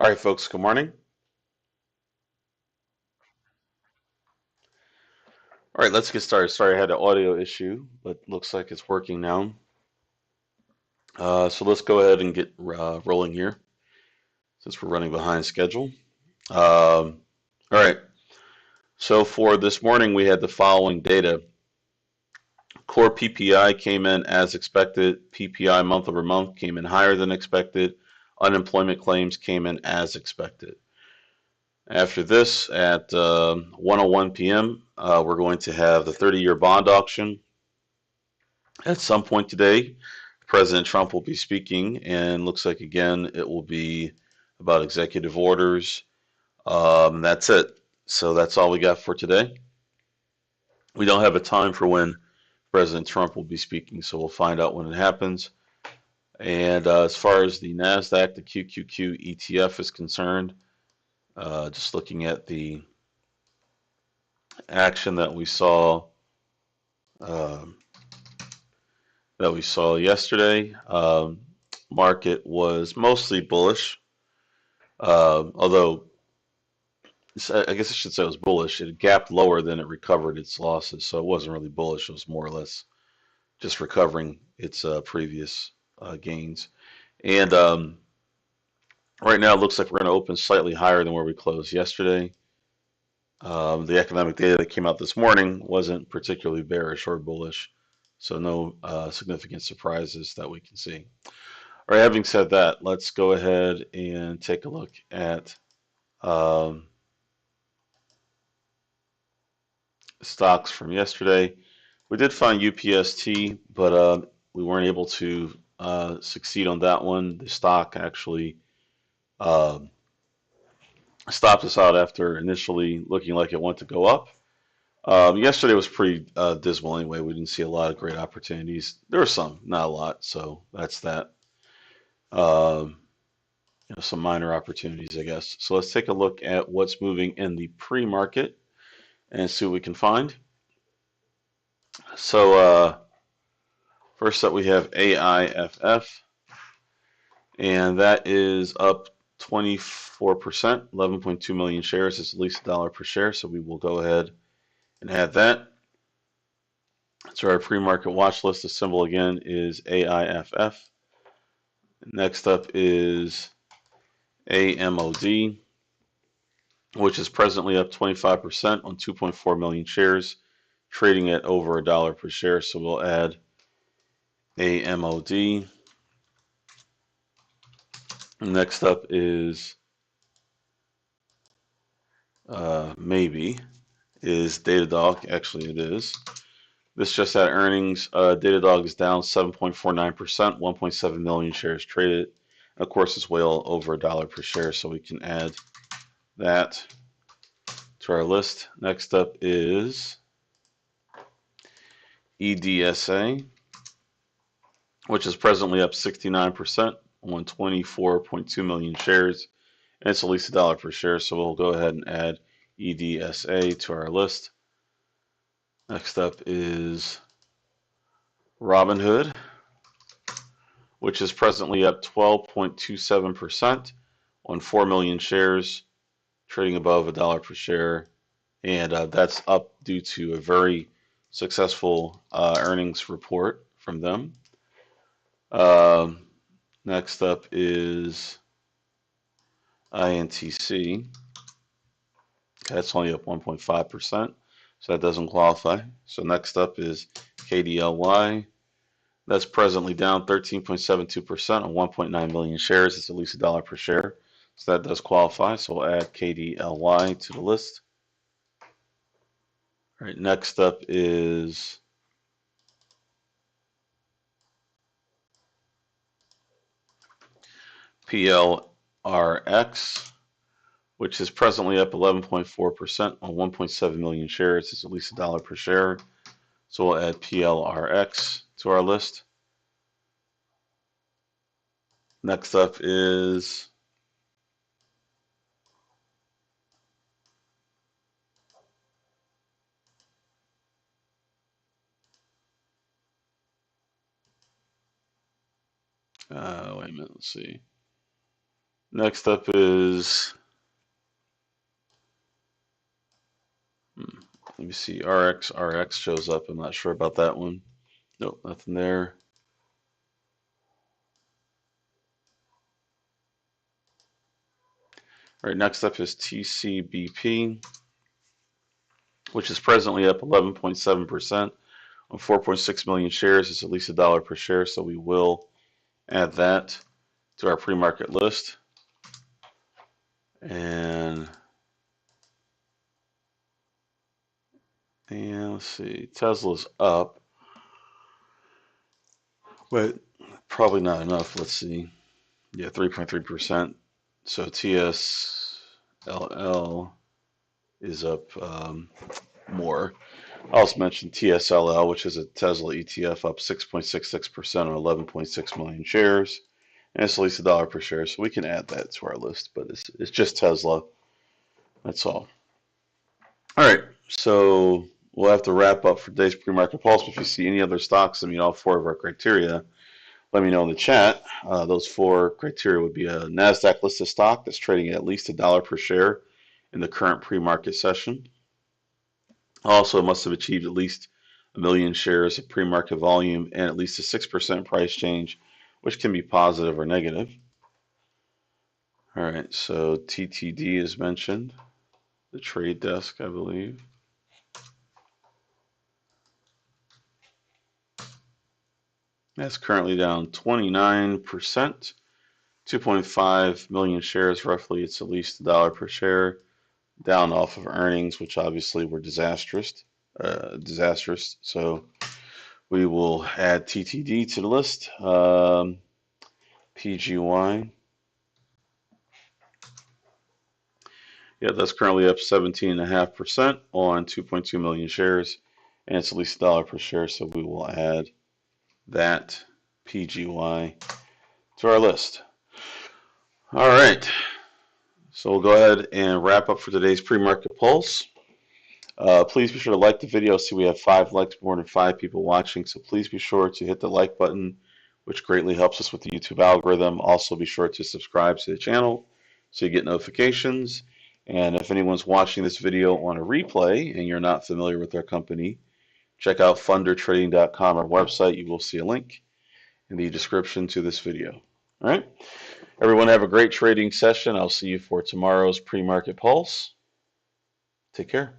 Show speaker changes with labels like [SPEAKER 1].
[SPEAKER 1] All right, folks, good morning. All right, let's get started. Sorry, I had an audio issue, but looks like it's working now. So let's go ahead and get rolling here since we're running behind schedule. All right, so for this morning, we had the following data. Core PPI came in as expected. PPI month over month came in higher than expected. Unemployment claims came in as expected. After this, at 1:01 p.m., we're going to have the 30-year bond auction. At some point today, President Trump will be speaking, and looks like again it will be about executive orders. That's it. So that's all we got for today. We don't have a time for when President Trump will be speaking, so we'll find out when it happens. And as far as the NASDAQ, the QQQ ETF is concerned, just looking at the action um, that we saw yesterday, market was mostly bullish. Although I guess I should say it was bullish. It gapped lower than it recovered its losses, so it wasn't really bullish. It was more or less just recovering its previous gains. And right now, it looks like we're going to open slightly higher than where we closed yesterday. The economic data that came out this morning wasn't particularly bearish or bullish, so no significant surprises that we can see. All right, having said that, let's go ahead and take a look at um, stocks from yesterday. We did find UPST, but we weren't able to succeed on that one. The stock actually uh, stopped us out after initially looking like it wanted to go up. Yesterday was pretty dismal anyway. We didn't see a lot of great opportunities. There were some, not a lot, so that's that. Um, some minor opportunities, I guess. So let's take a look at what's moving in the pre-market and see what we can find. So first up, we have AIFF, and that is up 24%, 11.2 million shares. It's at least $1 per share, so we will go ahead and add that. So our pre-market watch list, the symbol again is AIFF. Next up is AMOD, which is presently up 25% on 2.4 million shares, trading at over $1 per share. So we'll add AMOD. Next up is maybe is Datadog. Actually, it is. This just had earnings. Datadog is down 7.49%, 1.7 million shares traded. Of course, it's well over $1 per share, so we can add that to our list. Next up is EDSA, which is presently up 69% on 24.2 million shares, and it's at least $1 per share, so we'll go ahead and add EDSA to our list. Next up is Robinhood, which is presently up 12.27% on 4 million shares, trading above $1 per share, and that's up due to a very successful earnings report from them. Um, Next up is INTC. That's only up 1.5%, so that doesn't qualify. So next up is KDLY. That's presently down 13.72% on 1.9 million shares. It's at least $1 per share, so that does qualify. So we'll add KDLY to the list. All right, next up is PLRX, which is presently up 11.4% on 1.7 million shares. It's at least $1 per share. So we'll add PLRX to our list. Next up is wait a minute, let's see. Next up is, let me see, RX shows up. I'm not sure about that one. Nope, nothing there. All right, next up is TCBP, which is presently up 11.7% on 4.6 million shares. It's at least $1 per share, so we will add that to our pre-market list. And let's see, Tesla's up, but probably not enough. Let's see. Yeah, 3.3%. So TSLL is up more. I also mentioned TSLL, which is a Tesla ETF, up 6.66% on 11.6 million shares. And it's at least $1 per share, so we can add that to our list, but it's just Tesla. That's all. All right, so we'll have to wrap up for today's pre-market pulse. If you see any other stocks that meet all four of our criteria, let me know in the chat. Those four criteria would be a NASDAQ listed stock that's trading at least $1 per share in the current pre-market session. Also, it must have achieved at least 1 million shares of pre-market volume and at least a 6% price change, which can be positive or negative. All right, so TTD is mentioned, the trade desk, I believe. That's currently down 29%, 2.5 million shares roughly. It's at least $1 per share, down off of earnings, which obviously were disastrous. So we will add TTD to the list. PGY. Yeah, that's currently up 17.5% on 2.2 million shares, and it's at least $1 per share. So we will add that PGY to our list. All right. So we'll go ahead and wrap up for today's pre-market pulse. Please be sure to like the video. See, we have 5 likes, more than 5 people watching. So please be sure to hit the like button, which greatly helps us with the YouTube algorithm. Also, be sure to subscribe to the channel so you get notifications. And if anyone's watching this video on a replay and you're not familiar with our company, check out fundertrading.com, our website. You will see a link in the description to this video. All right. Everyone have a great trading session. I'll see you for tomorrow's pre-market pulse. Take care.